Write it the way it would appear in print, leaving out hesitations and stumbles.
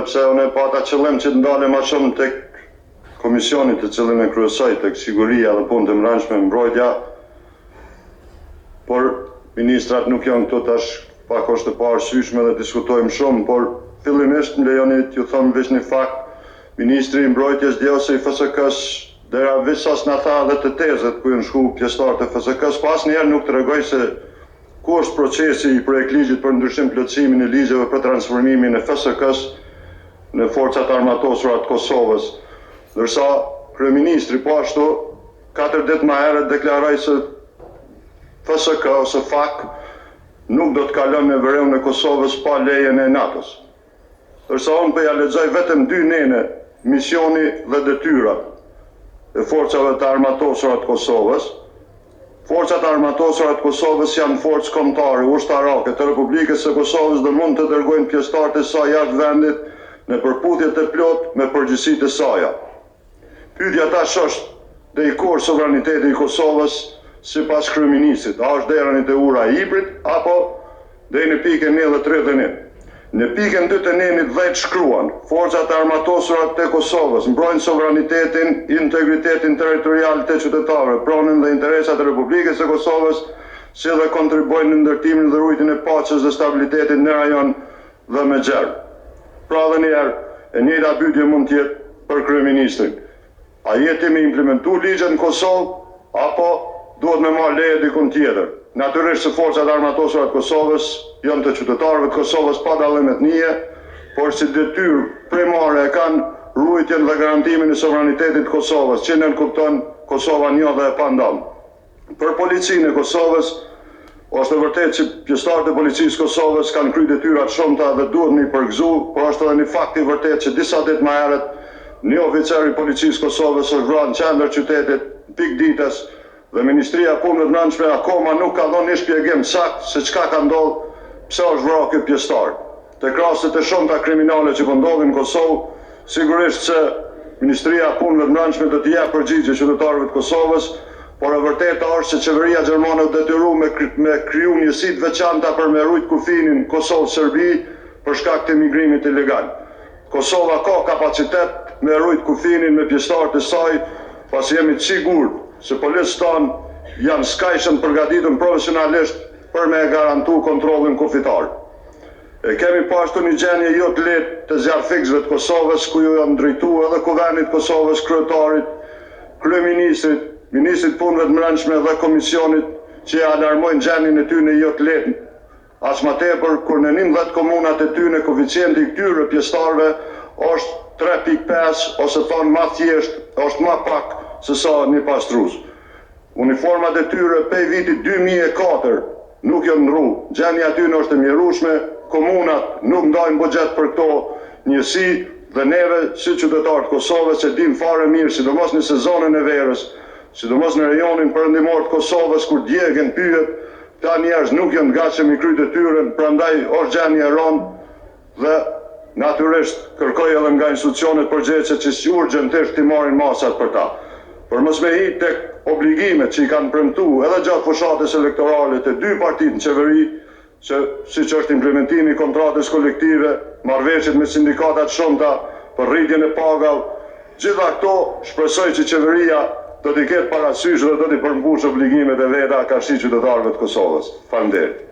pse unë e pata qëllim që të ndalem ma shumë tek komisionit të cilin e kryesoj, tek siguria dhe punë të mbrojtshme mbrojtja, por ministrat nuk janë këtu tash, pak është të parësyeshme dhe diskutojmë shumë, por fillimisht më lejoni t'ju them veç një fakt. Ministri i Mbrojtjes djose i FSK-s dera visas na tha dhe të tezet ku janë shku pjesëtarët e FSK-s, pas njerë nuk tregoj se ku është procesi i projektligjit për ndryshim plotësimin e ligjeve për transformimin e FSK-s në forcat armatosura të Kosovës. Ndërsa kryeministri po ashtu 4 ditë më herët deklaroi se FSK ose FAK nuk do të kalon në verun e Kosovës pa lejen e NATO-s. Ndërsa unë po ja lexoj vetëm 2 nene, misioni dhe detyra e forcave të armatosura të Kosovës. Forcat armatosura të Kosovës janë forcë kombëtare, ushtarake të Republikës së Kosovës dhe mund të dërgojnë pjesëtarët e saj jashtë vendit në përputhje të plot me përgjegjësitë e saj. Pyetja tash është, dhe i kur sovraniteti i Kosovës sipas kryeministrit, a është deri në ura e Iprit apo deri në pikën 1:31. Në pikën 2 10 shkruan, forcat armatosura të Kosovës mbrojnë sovranitetin, integritetin territorial të qytetarëve, pronën dhe interesat e Republikës së Kosovës, si dhe kontribojnë në ndërtimin dhe ruajtjen e paqes dhe stabilitetit në rajon dhe me gjerë. Pra dhe njerë, e njëjta pyetje mund të jetë për kryeministrin. A jeti me implementu ligjet në Kosovë, apo duhet me marrë leje dikun tjetër? Natyrisht se forcat armatosura të Kosovës janë të qytetarëve të Kosovës pa dallim etnie, por si detyrë primare e kanë ruajtjen dhe garantimin e sovranitetit të Kosovës, që nën kupton Kosova një dhe e pandam. Për policinë e Kosovës, është vërtet që pjesëtarët e policisë së Kosovës kanë kryer detyra të shumta dhe duhet me i përgëzu, por është edhe një fakt i vërtet që disa ditë më herët një oficer i policisë së Kosovës është vrarë në qendër qytetit pikëditës dhe Ministria e Punëve të Brendshme akoma nuk ka dhënë një shpjegim sakt se çka ka ndodhur, pse është vrarë ky pjesëtar. Te rastet e shumta kriminale që po ndodhin në Kosovë, sigurisht se Ministria e Punëve të Brendshme do të jap përgjigje qytetarëve të Kosovës, por e vërteta është se qeveria gjermane u detyrua me kriju njësi të veçanta për me rujt kufinin Kosovë-Serbi për shkak të migrimit ilegal. Kosova ka kapacitet me rujt kufinin me pjesëtarët e saj, pasi jemi të sigurt se policët tanë janë skajshëm përgatitën profesionalisht për me garantu kontrollin kufitar. E kemi pashtu një gjendje jo të lehtë të zjarfikësve të Kosovës, ku ju janë drejtuar edhe Kuvendit Kosovës, kryetarit, kryeministrit, ministrit punëve të brendshme dhe komisionit që alarmojnë gjendjen e tyre jo të lehtë. As më tepër kur në 19 komunat e tyre koeficienti i këtyre pjesëtarëve është 3.5 ose thonë më thjesht është më pak se sa një pastrues. Uniformat e tyre prej vitit 2004 nuk janë në rrugë. Gjendja e tyre është e mjerueshme, komunat nuk ndajnë buxhet për këto njësi dhe neve si qytetarë të Kosovës që dim fare mirë, sidomos në sezonën e verës, sidomos në rajonin perëndimor të Kosovës kur djegën pyet, ta njerëz nuk janë të gatshëm i kryjë detyrën, prandaj është gjendje e rëndë dhe natyrisht kërkoj edhe nga institucionet përgjegjëse që si urgjentisht t'i marrin masat për ta. Për mos me hit tek obligimet që i kanë premtuar edhe gjatë fushatës elektorale të 2 partitë në qeveri, që siç është implementimi i kontratës kolektive, marrëveshjet me sindikatat shumta për rritjen e pagave, gjitha këto shpresoj që qeveria do t'i ketë parasysh dhe do t'i përmbush obligimet e veta ka shi qytetarëve të Kosovës. Faleminderit.